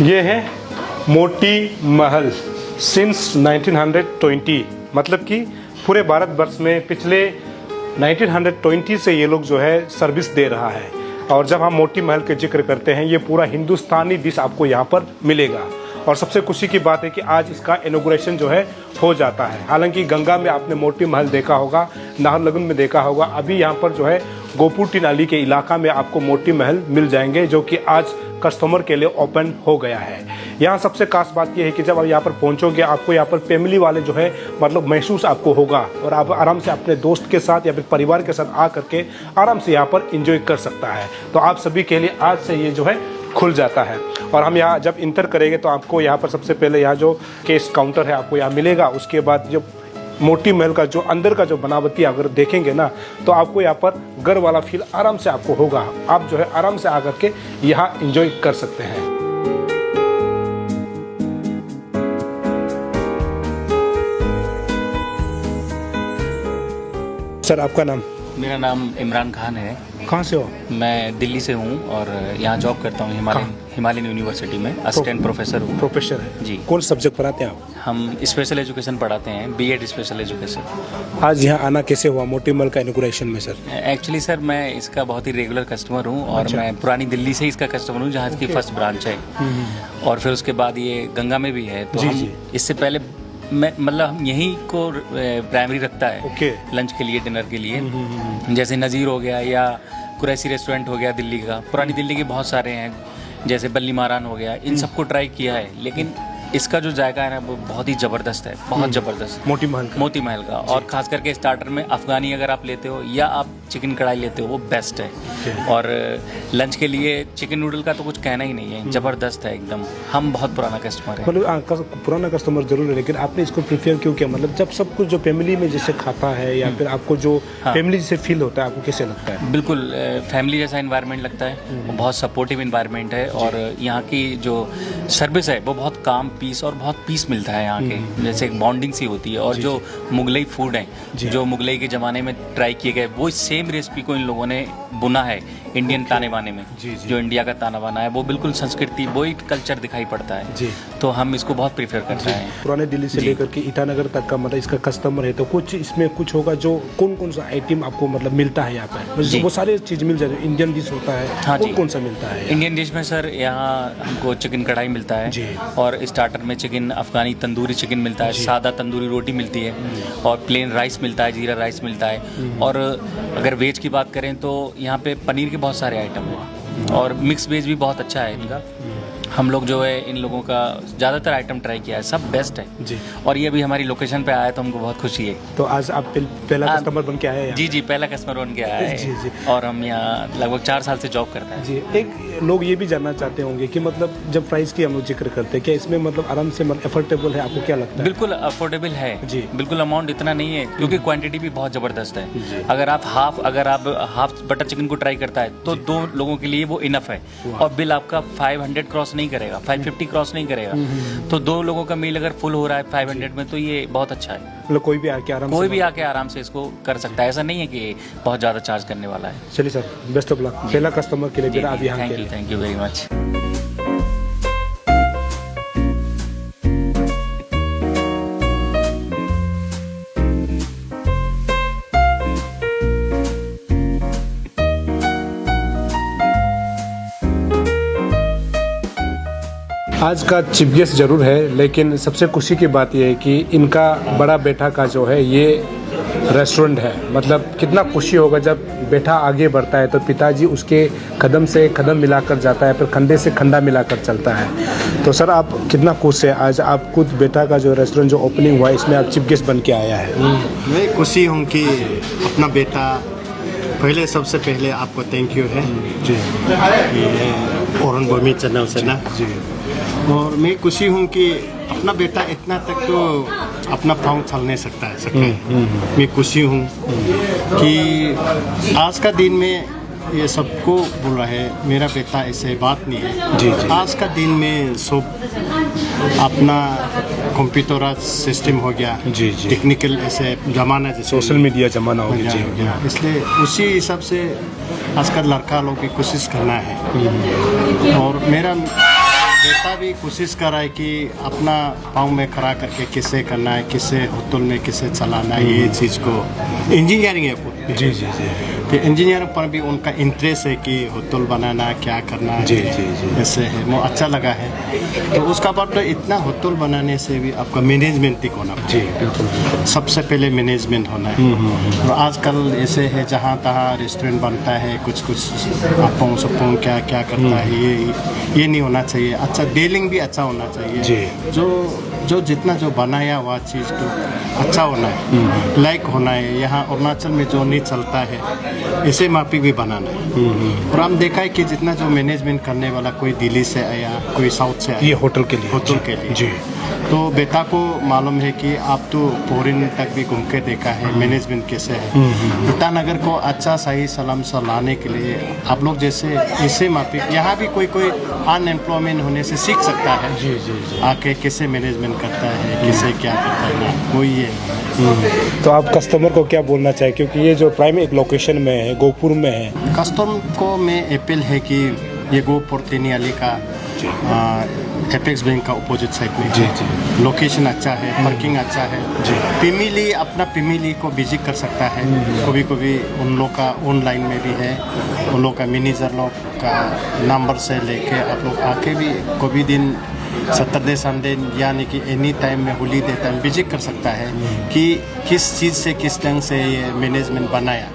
ये है मोती महल सिंस 1920, मतलब कि पूरे भारतवर्ष में पिछले 1920 से ये लोग जो है सर्विस दे रहा है। और जब हम मोती महल के जिक्र करते हैं, ये पूरा हिंदुस्तानी डिश आपको यहाँ पर मिलेगा। और सबसे खुशी की बात है कि आज इसका इनॉग्रेशन जो है हो जाता है। हालांकि गंगा में आपने मोती महल देखा होगा, नाहरलगुन में देखा होगा, अभी यहाँ पर जो है गोपुर टिनाली के इलाका में आपको मोती महल मिल जाएंगे, जो कि आज कस्टमर के लिए ओपन हो गया है। यहाँ सबसे खास बात यह है कि जब आप यहाँ पर पहुँचोगे, आपको यहाँ पर फैमिली वाले जो है मतलब महसूस आपको होगा, और आप आराम से अपने दोस्त के साथ या फिर परिवार के साथ आ करके आराम से यहाँ पर इंजॉय कर सकता है। तो आप सभी के लिए आज से ये जो है खुल जाता है। और हम यहाँ जब इंटर करेंगे तो आपको यहाँ पर सबसे पहले यहाँ जो कैश काउंटर है आपको यहाँ मिलेगा। उसके बाद जो मोती महल का जो अंदर का जो बनावटी अगर देखेंगे ना, तो आपको यहाँ पर घर वाला फील आराम से आपको होगा। आप जो है आराम से आकर के यहाँ एंजॉय कर सकते हैं। सर आपका नाम? मेरा नाम इमरान खान है। कहाँ से हो? मैं दिल्ली से हूँ और यहाँ जॉब करता हूँ हिमालयन यूनिवर्सिटी में, असिस्टेंट प्रोफेसर हूँ। प्रोफेसर है जी। कौन सब्जेक्ट पढ़ाते हैं आप? हम स्पेशल एजुकेशन पढ़ाते हैं, बीएड स्पेशल एजुकेशन। आज यहाँ आना कैसे हुआ मोती महल का इनॉग्रेशन में सर? एक्चुअली सर मैं इसका बहुत ही रेगुलर कस्टमर हूँ और मैं पुरानी दिल्ली से इसका कस्टमर हूँ, जहाँ इसकी फर्स्ट ब्रांच है। और फिर उसके बाद ये गंगा में भी है। तो हम इससे पहले मैं मतलब हम यहीं को प्राइमरी रखता है लंच के लिए, डिनर के लिए। जैसे नज़ीर हो गया या कुरैशी रेस्टोरेंट हो गया दिल्ली का, पुरानी दिल्ली के बहुत सारे हैं, जैसे बल्ली मारान हो गया, इन सबको ट्राई किया है। लेकिन इसका जो जायका है ना वो बहुत ही ज़बरदस्त है, बहुत ज़बरदस्त मोती महल का। और ख़ास करके स्टार्टर में अफ़गानी अगर आप लेते हो या आप चिकन कढ़ाई लेते हो वो बेस्ट है। और लंच के लिए चिकन नूडल का तो कुछ कहना ही नहीं है, ज़बरदस्त है एकदम। हम बहुत पुराना कस्टमर है। मतलब पुराना कस्टमर जरूर है, लेकिन आपने इसको प्रीफर क्यों किया? मतलब जब सब कुछ जो फैमिली में जैसे खाता है या फिर आपको जो फैमिली जैसे फील होता है, आपको कैसे लगता है? बिल्कुल फैमिली जैसा इन्वायरमेंट लगता है, बहुत सपोर्टिव इन्वायरमेंट है। और यहाँ की जो सर्विस है वो बहुत काम पीस और बहुत पीस मिलता है यहाँ के, जैसे एक बॉन्डिंग सी होती है। और जो मुगलई फूड है, जो मुगलई के ज़माने में ट्राई किए गए, वो सेम रेसिपी को इन लोगों ने बुना है इंडियन ताने बाने में। जो इंडिया का ताना बाना है वो बिल्कुल संस्कृति, वही कल्चर दिखाई पड़ता है। तो हम इसको बहुत प्रीफर करते हैं। पुराने दिल्ली से लेकर के ईटानगर तक का मतलब इसका कस्टमर है, तो कुछ इसमें कुछ होगा जो कौन सा आइटम आपको मतलब मिलता है यहाँ पर? वो सारे चीज़ मिल जाते हैं। इंडियन डिश होता है, कौन सा मिलता है? इंडियन डिश में सर यहाँ हमको चिकन कढ़ाई मिलता है, और स्टार्टर में चिकन अफगानी तंदूरी चिकन मिलता है, सादा तंदूरी रोटी मिलती है, और प्लेन राइस मिलता है, जीरा राइस मिलता है। और अगर वेज की बात करें तो यहाँ पे पनीर के बहुत सारे आइटम हैं, और मिक्स वेज भी बहुत अच्छा है इनका। हम लोग जो है इन लोगों का ज़्यादातर आइटम ट्राई किया है, सब बेस्ट है जी। और ये अभी हमारी लोकेशन पे आया तो हमको बहुत खुशी है। तो आज आप पहला कस्टमर बन के आए हैं? जी, पहला कस्टमर बन के आया है। और हम यहाँ लगभग 4 साल से जॉब करते हैं जी। एक लोग ये भी जानना चाहते होंगे कि मतलब जब प्राइस की हम लोग जिक्र करते हैं, क्या इसमें मतलब आराम से मतलब अफोर्डेबल है? आपको क्या लगता है? बिल्कुल अफोर्डेबल है जी, बिल्कुल। अमाउंट इतना नहीं है क्योंकि क्वांटिटी भी बहुत ज़बरदस्त है। अगर आप हाफ बटर चिकन को ट्राई करता है तो 2 लोगों के लिए वो इनफ है। और बिल आपका 500 क्रॉस नहीं करेगा, 550 क्रॉस नहीं करेगा। तो 2 लोगों का मील अगर फुल हो रहा है 500 में, तो ये बहुत अच्छा है। मतलब कोई भी आके आराम से इसको कर सकता है। ऐसा नहीं है कि बहुत ज़्यादा चार्ज करने वाला है। चलिए सर, बेस्ट ऑफ लक पहला कस्टमर के लिए। आप यहाँ के लिए थैंक यू वेरी मच। आज का चीफ गेस्ट जरूर है, लेकिन सबसे खुशी की बात यह है कि इनका बड़ा बेटा का जो है ये रेस्टोरेंट है। मतलब कितना खुशी होगा जब बेटा आगे बढ़ता है तो पिताजी उसके कदम से कदम मिलाकर जाता है, फिर कंधे से कंधा मिलाकर चलता है। तो सर आप कितना खुश है आज आप खुद बेटा का जो रेस्टोरेंट जो ओपनिंग हुआ है इसमें आप चीफ गेस्ट बन के आया है? मैं खुशी हूँ कि अपना बेटा, पहले सबसे पहले आपको थैंक यू है जी, औरन भूमि चैनल से ना जी। और मैं खुशी हूँ कि अपना बेटा इतना तक तो अपना पाँव चल नहीं सकता है मैं खुशी हूँ कि आज का दिन में ये सबको बोल रहा है मेरा बेटा, ऐसे बात नहीं है जी। आज का दिन में सब अपना कंप्यूटर सिस्टम हो गया जी, टेक्निकल ऐसे ज़माना, जैसे सोशल मीडिया ज़माना हो गया, इसलिए उसी हिसाब से आज का लड़का लोग की कोशिश करना है। और मेरा बेटा बेटा भी कोशिश कर रहा है कि अपना पाँव में खड़ा करके किसे करना है, किसे होटल में किसे चलाना है, ये चीज़ को इंजीनियरिंग है पूरी। जी जी जी तो इंजीनियरिंग पर भी उनका इंटरेस्ट है कि होटल बनाना क्या करना है। जी जी जी ऐसे है, वो अच्छा लगा है। तो उसका बाद तो इतना होटल बनाने से भी आपका मैनेजमेंट ठीक होना जी बिल्कुल बिल्कुल। सबसे पहले मैनेजमेंट होना है। और आजकल ऐसे है जहाँ तहाँ रेस्टोरेंट बनता है, कुछ अपोंग सपोंग क्या क्या करता है, ये नहीं होना चाहिए। अच्छा डीलिंग भी अच्छा होना चाहिए जी। जो जितना जो बनाया हुआ चीज़ तो अच्छा होना है, लाइक होना है। यहाँ अरुणाचल में जो नहीं चलता है ऐसे माफी भी बनाना है। और हम देखा है कि जितना जो मैनेजमेंट करने वाला कोई दिल्ली से आया, कोई साउथ से आया, ये होटल के लिए होटल के लिए जी। तो बेटा को मालूम है कि आप तो फॉरेन तक भी घूम के देखा है मैनेजमेंट कैसे है। ईटानगर को अच्छा सही सलाम से लाने के लिए आप लोग जैसे ऐसे माफिक यहाँ भी कोई अनएम्प्लॉयमेंट होने से सीख सकता है। जी जी जी। आके कैसे मैनेजमेंट करता है, कैसे क्या करता है, वही है। तो आप कस्टमर को क्या बोलना चाहिए, क्योंकि ये जो प्राइम एक लोकेशन में है, गोपुर में है। कस्टमर को मैं अपील है कि ये गोपुर तेनियाली का एपेक्स बैंक का अपोजिट साइड में जी जी। लोकेशन अच्छा है, पार्किंग अच्छा है जी। फैमिली अपना फैमिली को विजिट कर सकता है। कभी कभी उन लोग का ऑनलाइन में भी है, उन लोग का मैनेजर लोग का नंबर से लेके आप लोग आके भी कभी दिन सैटरडे संडे यानी कि एनी टाइम में हॉलीडे टाइम विजिट कर सकता है कि किस चीज़ से किस ढंग से ये मैनेजमेंट बनाया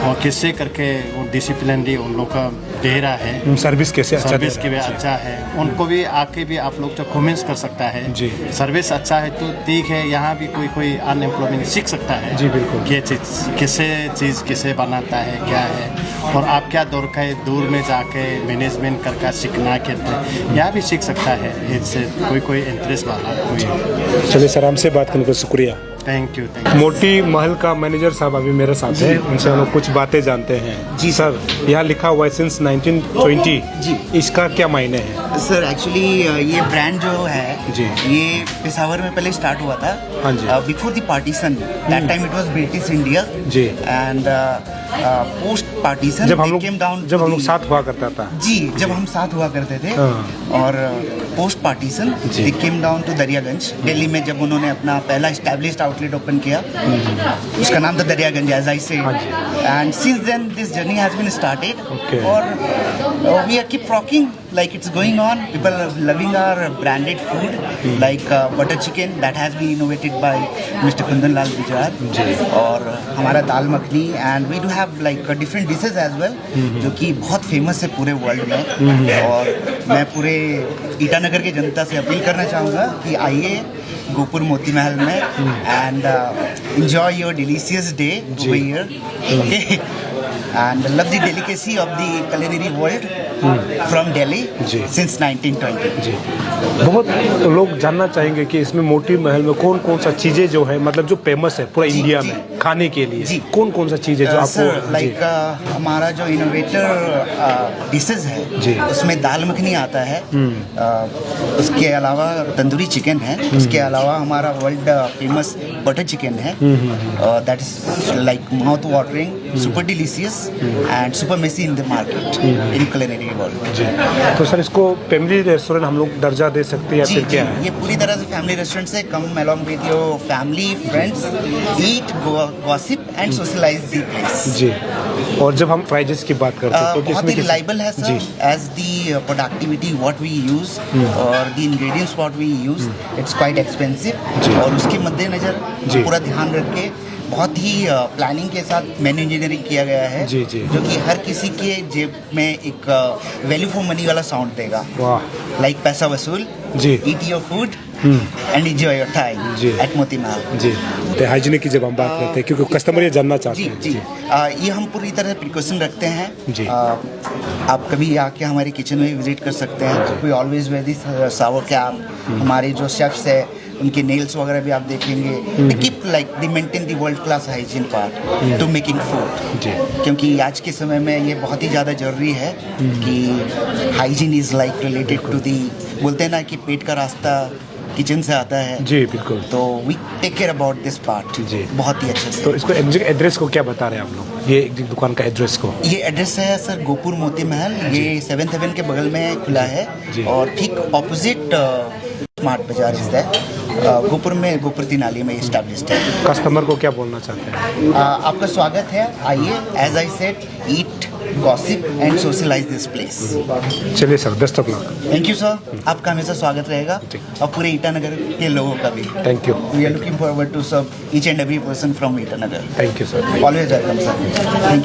और किससे करके वो डिसिप्लिनरी उन लोग का दे रहा है, सर्विस कैसे अच्छा सर्विस दे की भी रहा है। अच्छा है। उनको भी आके भी आप लोग जो कमेंट्स कर सकता है जी। सर्विस अच्छा है तो ठीक है। यहाँ भी कोई अनएम्प्लॉयमेंट सीख सकता है जी बिल्कुल। ये चीज़ कैसे बनाता है क्या है, और आप क्या दूर में जाके मैनेजमेंट करके सीखना कहते यहाँ भी सीख सकता है। इससे कोई इंटरेस्ट वाला कोई। चलिए सर, हमसे बात करने को शुक्रिया। Thank you. मोटी महल का मैनेजर साहब अभी मेरे साथ है, उनसे हम लोग कुछ बातें जानते हैं। जी सर, यहाँ लिखा हुआ है सिंस 1920 जी। इसका क्या मायने है? सर एक्चुअली ये ब्रांड जो है जी। ये पेशावर में पहले स्टार्ट हुआ था। हाँ जी। Before the partition that time it was British India ji. And post partition जब हम लोग साथ हुआ करता था। जी, जब हम साथ हुआ करते थे। हाँ। और post partition they came down to Daryaganj Delhi में। जब उन्होंने अपना पहला एस्टैब्लिश्ड आउटलेट ओपन किया उसका नाम था दरियागंज एज आई से। And since then this journey has been started Okay. और we are keep rocking like it's going on. People are loving our branded food like butter chicken that has been innovated by Mr. Kundan Lal Bijaj और हमारा दाल makhani and we do have like different dishes as well जो कि बहुत famous है पूरे world में। और मैं पूरे ईटानगर के जनता से अपील करना चाहूँगा कि आइए गोपुर मोती महल में and enjoy your delicious day over here. Okay. And love the delicacy of the culinary world from Delhi ji. since 1920. जी। बहुत लोग जानना चाहेंगे कि इसमें मोती महल में कौन कौन सा चीज़ें जो है, मतलब जो फेमस है पूरा जी, इंडिया जी। में खाने के लिए, जी। कौन कौन सा चीज़ है जो सर आपको लाइक हमारा जो इनोवेटर डिशेस है जी। उसमें दाल मखनी आता है। उसके अलावा तंदूरी चिकन है। उसके अलावा हमारा वर्ल्ड फेमस बटर चिकन है that is like mouth watering, super delicious and super messy in the market in culinary world. जी। तो सर, इसको फैमिली रेस्टोरेंट हम लोग दर्जा दे सकते हैं या जी, फिर क्या जी, है? ये पूरी तरह से फैमिली रेस्टोरेंट से कम along with your family, friends, eat, gossip and socialize the place. जी। और जब हम प्राइजेस की बात करते हैं तो बहुत किसमें ही रिलायबल है सर। जी। As the productivity what we use और the ingredients what we use it's quite expensive. और उसके मद्देनजर जी। पूरा ध्यान रख के बहुत ही प्लानिंग के साथ मेन्यू इंजीनियरिंग किया गया है। जी, जी। जो कि हर किसी के जेब में एक वैल्यू फॉर मनी वाला साउंड देगा। वाह। लाइक पैसा वसूल, जी। Eat your food and enjoy your time जी। एट मोती महल। जी। तो हाइजीनिक की जब हम बात करते हैं, क्योंकि कस्टमर ये जानना चाहते जी हैं। जी ये हम पूरी तरह प्रिकॉशन रखते हैं। जी। आप कभी आके हमारे किचन में विजिट कर सकते हैं। We always wear this shower cap. हमारे जो शेफ्स है उनके नेल्स वगैरह भी आप देखेंगे। They keep like they maintain the world class hygiene part to making food. जी। क्योंकि आज के समय में ये बहुत ही ज़्यादा जरूरी है कि hygiene is like related to the, बोलते हैं ना कि पेट का रास्ता किचन से आता है, जी बिल्कुल। तो we take care about this part जी। बहुत ही अच्छे से। तो इसको एड्रेस को क्या बता रहे हैं आप लोग, ये एक दुकान का एड्रेस को? ये एड्रेस है सर गोपुर मोती महल, ये 7th हेवन के बगल में खुला है जी। और ठीक ऑपोजिट स्मार्ट बाजार इज दैट, गोपुर में गोपुर तिनाली में इस्टेब्लिश्ड है। कस्टमर को क्या बोलना चाहते हैं? आपका स्वागत है, आइए, as I said, eat, gossip and socialise this place. चलिए sir, best of luck. Thank you sir, आपका हमेशा स्वागत रहेगा जी। और पूरे ईटानगर के लोगों का भी। Thank you. We are looking forward to serve each and every person from Itanagar. Thank you sir. Always welcome sir, thank you.